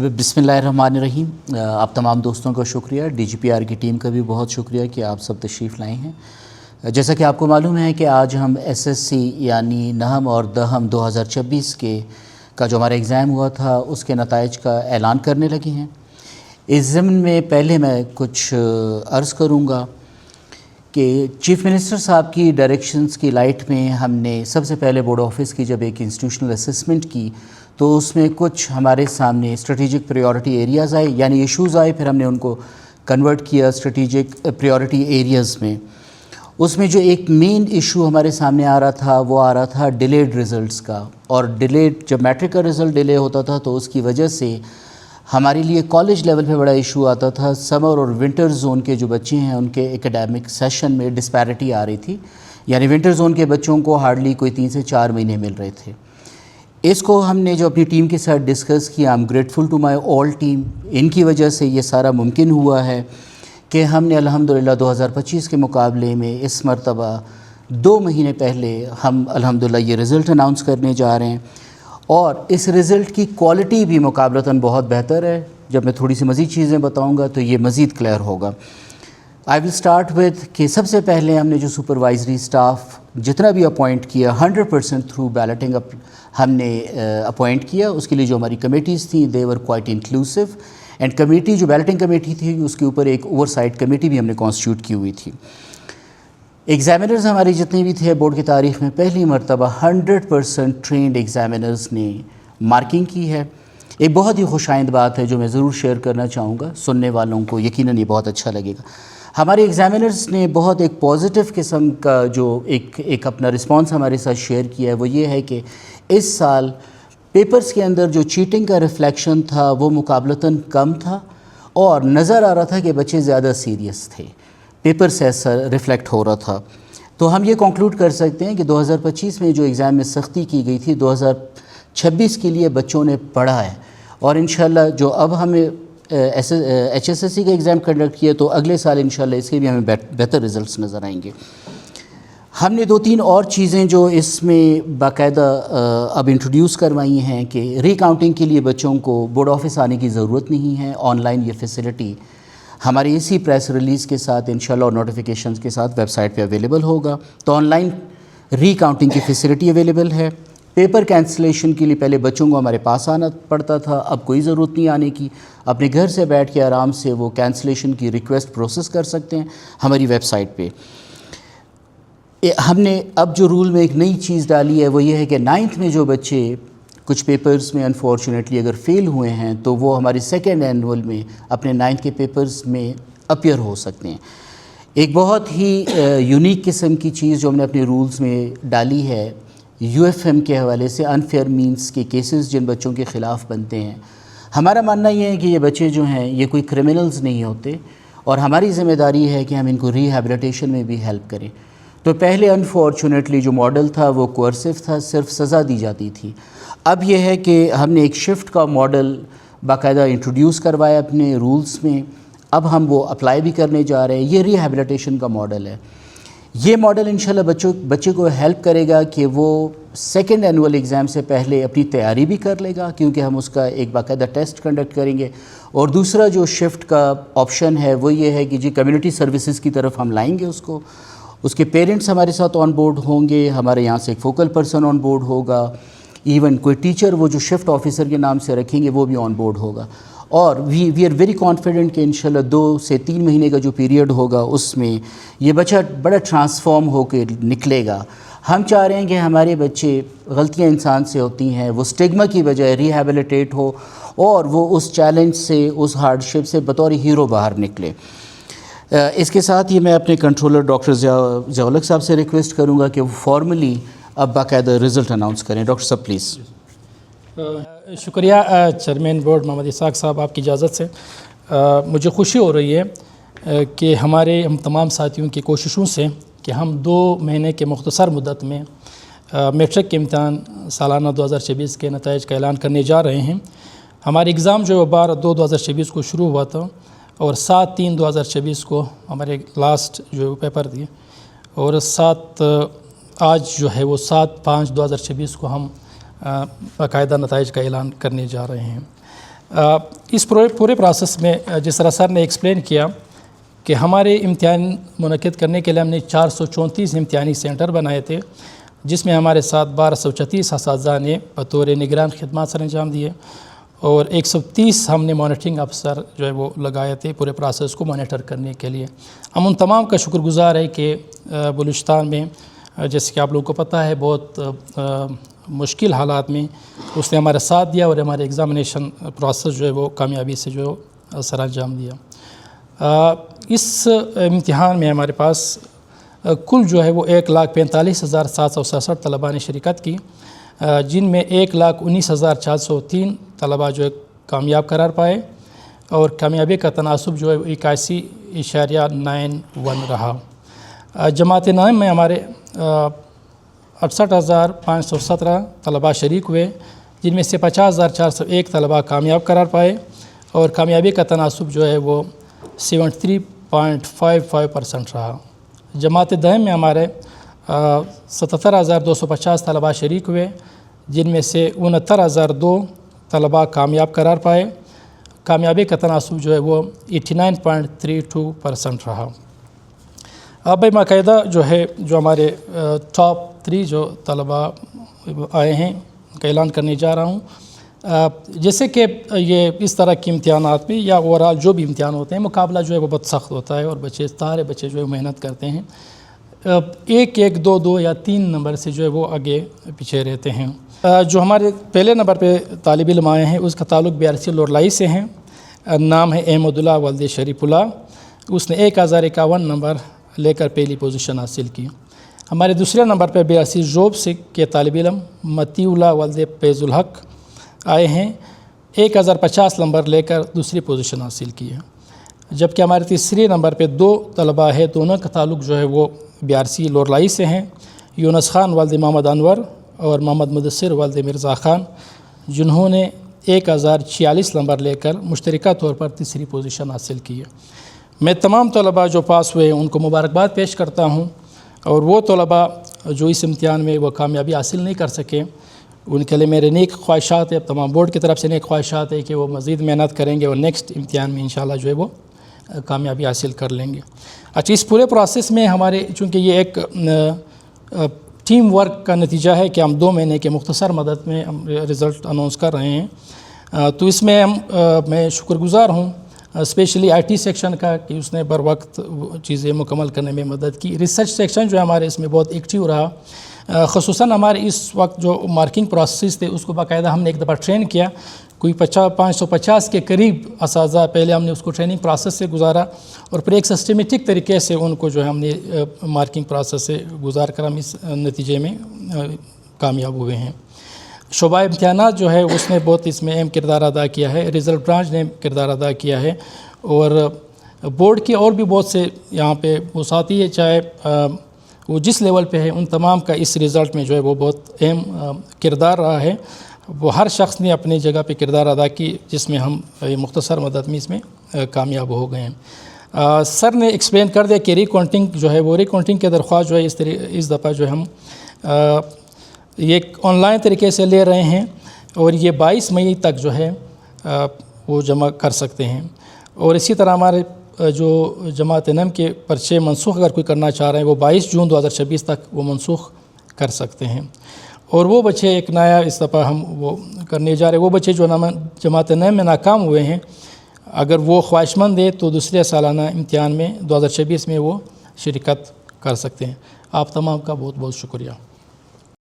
بسم اللہ الرحمن الرحیم۔ آپ تمام دوستوں کا شکریہ، ڈی جی پی آر کی ٹیم کا بھی بہت شکریہ کہ آپ سب تشریف لائے ہیں۔ جیسا کہ آپ کو معلوم ہے کہ آج ہم ایس ایس سی یعنی نہم اور دہم 2026 کا جو ہمارا ایگزام ہوا تھا اس کے نتائج کا اعلان کرنے لگے ہیں۔ اس ضمن میں پہلے میں کچھ عرض کروں گا کہ چیف منسٹر صاحب کی ڈائریکشنز کی لائٹ میں ہم نے سب سے پہلے بورڈ آفس کی جب ایک انسٹیٹیوشنل اسسمنٹ کی تو اس میں کچھ ہمارے سامنے اسٹریٹجک پریورٹی ایریاز آئے، یعنی ایشوز آئے، پھر ہم نے ان کو کنورٹ کیا اسٹریٹجک پریورٹی ایریاز میں۔ اس میں جو ایک مین ایشو ہمارے سامنے آ رہا تھا وہ آ رہا تھا ڈیلیڈ ریزلٹس کا، اور ڈیلیڈ جب میٹرک کا رزلٹ ڈیلے ہوتا تھا تو اس کی وجہ سے ہمارے لیے کالج لیول پہ بڑا ایشو آتا تھا۔ سمر اور ونٹر زون کے جو بچے ہیں ان کے ایکیڈیمک سیشن میں ڈسپیرٹی آ رہی تھی، یعنی ونٹر زون کے بچوں کو ہارڈلی کوئی 3 سے 4 مہینے مل رہے تھے۔ اس کو ہم نے جو اپنی ٹیم کے ساتھ ڈسکس کیا، I am grateful to my all team, ان کی وجہ سے یہ سارا ممکن ہوا ہے کہ ہم نے الحمدللہ 2025 کے مقابلے میں اس مرتبہ 2 مہینے پہلے ہم الحمدللہ یہ رزلٹ اناؤنس کرنے جا رہے ہیں، اور اس رزلٹ کی کوالٹی بھی مقابلتاً بہت بہتر ہے۔ جب میں تھوڑی سی مزید چیزیں بتاؤں گا تو یہ مزید کلیئر ہوگا۔ آئی ول اسٹارٹ وتھ کہ سب سے پہلے ہم نے جو سپروائزری اسٹاف جتنا بھی اپوائنٹ کیا 100% تھرو بیلٹنگ ہم نے اپوائنٹ کیا۔ اس کے لیے جو ہماری کمیٹیز تھیں they were quite inclusive, and committee جو بیلٹنگ کمیٹی تھی اس کے اوپر ایک اوور سائٹ کمیٹی بھی ہم نے کانسٹیٹیوٹ کی ہوئی تھی۔ ایگزامینرز ہمارے جتنے بھی تھے بورڈ کی تاریخ میں پہلی مرتبہ 100% ٹرینڈ ایگزامینرز نے مارکنگ کی ہے۔ ایک بہت ہی خوش آئند بات ہے جو میں ضرور شیئر کرنا چاہوں گا، سننے والوں کو یقیناً یہ بہت اچھا لگے گا۔ ہمارے ایگزامینرز نے بہت ایک پازیٹیو قسم کا جو ایک اپنا رسپانس ہمارے ساتھ شیئر کیا ہے، وہ یہ ہے کہ اس سال پیپرز کے اندر جو چیٹنگ کا ریفلیکشن تھا وہ مقابلتاً کم تھا، اور نظر آ رہا تھا کہ بچے زیادہ سیریس تھے، پیپر سے ایسا ریفلیکٹ ہو رہا تھا۔ تو ہم یہ کنکلوڈ کر سکتے ہیں کہ 2025 میں جو ایگزام میں سختی کی گئی تھی 2026 کے لیے بچوں نے پڑھا ہے، اور انشاءاللہ جو اب ہمیں ایچ ایس ایس سی کا ایگزام کنڈکٹ کیا تو اگلے سال انشاءاللہ اس کے بھی ہمیں بہتر رزلٹس نظر آئیں گے۔ ہم نے 2-3 اور چیزیں جو اس میں باقاعدہ اب انٹروڈیوس کروائی ہیں کہ ری کاؤنٹنگ کے لیے بچوں کو بورڈ آفس آنے کی ضرورت نہیں ہے، آن لائن یہ فیسلٹی ہماری اسی پریس ریلیز کے ساتھ انشاءاللہ اور نوٹیفیکیشنز کے ساتھ ویب سائٹ پہ اویلیبل ہوگا۔ تو آن لائن ری کاؤنٹنگ کی فیسلٹی اویلیبل ہے۔ پیپر کینسلیشن کے لیے پہلے بچوں کو ہمارے پاس آنا پڑتا تھا، اب کوئی ضرورت نہیں آنے کی، اپنے گھر سے بیٹھ کے آرام سے وہ کینسلیشن کی ریکویسٹ پروسیس کر سکتے ہیں ہماری ویب سائٹ پہ۔ ہم نے اب جو رول میں ایک نئی چیز ڈالی ہے وہ یہ ہے کہ 9th میں جو بچے کچھ پیپرز میں انفارچونیٹلی اگر فیل ہوئے ہیں تو وہ ہماری 2nd اینول میں اپنے 9th کے پیپرز میں اپیئر ہو سکتے ہیں۔ ایک بہت ہی یونیک قسم کی چیز جو ہم نے اپنے رولز میں ڈالی ہے، یو ایف ایم کے حوالے سے انفیئر مینس کے کیسز جن بچوں کے خلاف بنتے ہیں، ہمارا ماننا یہ ہے کہ یہ بچے جو ہیں یہ کوئی کرمنلز نہیں ہوتے، اور ہماری ذمہ داری ہے کہ ہم ان کو ریہیبلیٹیشن میں بھی ہیلپ کریں۔ تو پہلے انفارچونیٹلی جو ماڈل تھا وہ کوئرسو تھا، صرف سزا دی جاتی تھی۔ اب یہ ہے کہ ہم نے ایک شفٹ کا ماڈل باقاعدہ انٹروڈیوس کروایا اپنے رولز میں، اب ہم وہ اپلائی بھی کرنے جا رہے ہیں۔ یہ ریہیبلیٹیشن کا ماڈل ہے۔ یہ ماڈل انشاءاللہ بچے کو ہیلپ کرے گا کہ وہ 2nd اینول ایگزام سے پہلے اپنی تیاری بھی کر لے گا، کیونکہ ہم اس کا ایک باقاعدہ ٹیسٹ کنڈکٹ کریں گے، اور دوسرا جو شفٹ کا آپشن ہے وہ یہ ہے کہ جی کمیونٹی سروسز کی طرف ہم لائیں گے اس کے پیرنٹس ہمارے ساتھ آن بورڈ ہوں گے، ہمارے یہاں سے ایک فوکل پرسن آن بورڈ ہوگا، ایون کوئی ٹیچر وہ جو شفٹ آفیسر کے نام سے رکھیں گے وہ بھی آن بورڈ ہوگا، اور وی آر ویری کانفیڈنٹ کہ انشاءاللہ 2 سے 3 مہینے کا جو پیریڈ ہوگا اس میں یہ بچہ بڑا ٹرانسفارم ہو کے نکلے گا۔ ہم چاہ رہے ہیں کہ ہمارے بچے، غلطیاں انسان سے ہوتی ہیں، وہ سٹگما کی بجائے ریہیبلیٹیٹ ہو، اور وہ اس چیلنج سے، اس ہارڈشپ سے بطور ہیرو باہر نکلے۔ اس کے ساتھ ہی میں اپنے کنٹرولر ڈاکٹر ضیاء الحق صاحب سے ریکویسٹ کروں گا کہ وہ فارملی اب باقاعدہ رزلٹ اناؤنس کریں۔ ڈاکٹر صاحب پلیز۔ شکریہ چیئرمین بورڈ محمد اسحاق صاحب، آپ کی اجازت سے مجھے خوشی ہو رہی ہے کہ ہم تمام ساتھیوں کی کوششوں سے کہ ہم 2 مہینے کے مختصر مدت میں میٹرک کے امتحان سالانہ 2026 کے نتائج کا اعلان کرنے جا رہے ہیں۔ ہمارے اگزام جو 12/2/2026 کو شروع ہوا تھا، اور 7/3/2026 کو ہمارے لاسٹ جو پیپر دیے، اور آج جو ہے وہ 7/5/2026 کو ہم باقاعدہ نتائج کا اعلان کرنے جا رہے ہیں۔ اس پورے پروسیس میں جس طرح سر نے ایکسپلین کیا کہ ہمارے امتحان منعقد کرنے کے لیے ہم نے 434 امتحانی سینٹر بنائے تھے، جس میں ہمارے ساتھ 1236 اساتذہ نے بطور نگران خدمات سر انجام دیے، اور 130 ہم نے مانیٹرنگ افسر جو ہے وہ لگائے تھے پورے پروسیس کو مانیٹر کرنے کے لیے۔ ہم ان تمام کا شکر گزار ہے کہ بلوچستان میں جیسے کہ آپ لوگوں کو پتہ ہے بہت مشکل حالات میں اس نے ہمارا ساتھ دیا اور ہمارے ایگزامینیشن پروسیس جو ہے وہ کامیابی سے جو سر انجام دیا۔ اس امتحان میں ہمارے پاس کل جو ہے وہ 1,45,767 طلباء نے شرکت کی، جن میں 1,19,403 طلباء جو ہے کامیاب قرار پائے، اور کامیابی کا تناسب جو ہے 81.91 رہا۔ جماعت نام میں ہمارے 68,517 طلباء شریک ہوئے، جن میں سے 50,401 طلباء کامیاب قرار پائے، اور کامیابی کا تناسب جو ہے وہ 73.55% رہا۔ جماعت دائم میں ہمارے 77,250 طلباء شریک ہوئے، جن میں سے 69,002 طلباء کامیاب قرار پائے، کامیابی کا تناسب جو ہے وہ 89.32% رہا۔ اب باقاعدہ جو ہے جو ہمارے ٹاپ 3 جو طلباء آئے ہیں ان کا اعلان کرنے جا رہا ہوں۔ جیسے کہ یہ اس طرح کے امتحانات میں یا اوورال جو بھی امتحان ہوتے ہیں، مقابلہ جو ہے وہ بہت سخت ہوتا ہے، اور سارے بچے جو ہے محنت کرتے ہیں، 1 2 2 یا 3 نمبر سے جو ہے وہ آگے پیچھے رہتے ہیں۔ جو ہمارے پہلے نمبر پہ طالب علم آئے ہیں اس کا تعلق BRC لورلائی سے ہیں، نام ہے احمد اللہ ولد شریف اللہ، اس نے 1051 نمبر لے کر پہلی پوزیشن حاصل کی۔ ہمارے دوسرے نمبر پر BRC جوب سے کے طالب علم متی اللہ ولد فیض الحق آئے ہیں، 1050 نمبر لے کر دوسری پوزیشن حاصل کی ہے۔ جبکہ ہمارے تیسرے نمبر پہ 2 طلباء ہے، دونوں کا تعلق جو ہے وہ BRC لورلائی سے ہیں، یونس خان ولد محمد انور اور محمد مدثر ولد مرزا خان، جنہوں نے 1046 نمبر لے کر مشترکہ طور پر تیسری پوزیشن حاصل کی ہے۔ میں تمام طلباء جو پاس ہوئے ان کو مبارکباد پیش کرتا ہوں، اور وہ طلباء جو اس امتحان میں وہ کامیابی حاصل نہیں کر سکے ان کے لیے میرے نیک خواہشات ہے، تمام بورڈ کی طرف سے نیک خواہشات ہے کہ وہ مزید محنت کریں گے اور نیکسٹ امتحان میں انشاءاللہ جو ہے وہ کامیابی حاصل کر لیں گے۔ اچھا، اس پورے پروسیس میں ہمارے چونکہ یہ ایک ٹیم ورک کا نتیجہ ہے کہ ہم 2 مہینے کے مختصر مدت میں ہم رزلٹ اناؤنس کر رہے ہیں، تو اس میں میں شکر گزار ہوں اسپیشلی IT سیکشن کا کہ اس نے بر وقت چیزیں مکمل کرنے میں مدد کی۔ ریسرچ سیکشن جو ہے ہمارے اس میں بہت ایکٹیو رہا، خصوصاً ہمارے اس وقت جو مارکنگ پروسیس تھے اس کو باقاعدہ ہم نے ایک دفعہ ٹرین کیا، کوئی 550 کے قریب اساتذہ پہلے ہم نے اس کو ٹریننگ پروسیس سے گزارا، اور پھر ایک سسٹمیٹک طریقے سے ان کو جو ہے ہم نے مارکنگ پروسیس سے گزار کر ہم اس نتیجے میں کامیاب ہوئے ہیں۔ شعبہ امتحانات جو ہے اس نے بہت اس میں اہم کردار ادا کیا ہے، رزلٹ برانچ نے کردار ادا کیا ہے، اور بورڈ کے اور بھی بہت سے یہاں پہ وہ ساتھی ہے، چاہے وہ جس لیول پہ ہے، ان تمام کا اس رزلٹ میں جو ہے وہ بہت اہم کردار رہا ہے۔ وہ ہر شخص نے اپنی جگہ پہ کردار ادا کی، جس میں ہم مختصر مدت میں اس میں کامیاب ہو گئے ہیں۔ سر نے ایکسپلین کر دیا کہ ریکاؤنٹنگ جو ہے وہ ریکاؤنٹنگ کی درخواست جو ہے اس دفعہ جو ہم یہ آن لائن طریقے سے لے رہے ہیں، اور یہ 22 مئی تک جو ہے وہ جمع کر سکتے ہیں، اور اسی طرح ہمارے جو جماعت نم کے پرچے منسوخ اگر کوئی کرنا چاہ رہے ہیں وہ 22 جون 2026 تک وہ منسوخ کر سکتے ہیں۔ اور وہ بچے ایک نیا اس دفعہ ہم وہ کرنے جا رہے ہیں، وہ بچے جو جماعت نم میں ناکام ہوئے ہیں، اگر وہ خواہش مند ہے تو دوسرے سالانہ امتحان میں 2026 میں وہ شرکت کر سکتے ہیں۔ آپ تمام کا بہت بہت شکریہ۔